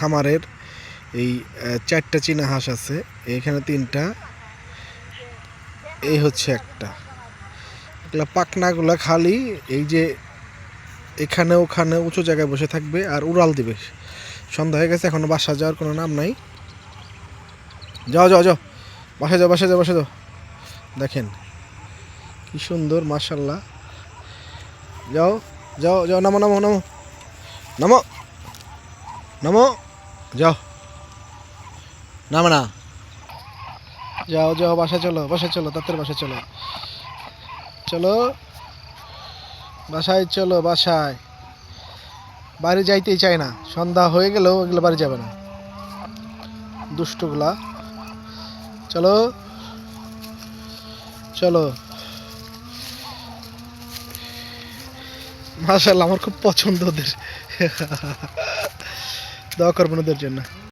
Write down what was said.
খামারের এই 4টা চীনা হাঁস আছে, এখানে 3টা, এই হচ্ছে একটা। এগুলা পাখনাগুলা খালি এই যে এখানে ওখানে উঁচু জায়গায় বসে থাকবে আর উড়াল দিবে। সন্ধ্যা হয়ে গেছে, এখনো বাসা যাওয়ার কোনো নাম নাই। যাও যাও যাও, বাসা যাও বাসা যাও বাসা যাও। দেখেন কি সুন্দর, মাশাল্লাহ। যাও যাও যাও, নামো নামো নামো নামো নামো, যাও নামো না, যাও যাও, বাসায় চলো বাসায় চলো, তাদের বাসায় চলো, চলো বাসায় চলো, বাসায়। বাড়ি যাইতেই চায় না, সন্ধ্যা হয়ে গেলেও এগুলো বাড়ি যাবে না, দুষ্টগুলা। চলো চলো। মাশাআল্লাহ, আমার খুব পছন্দ ওদের। দোয়া করবেন ওদের জন্য।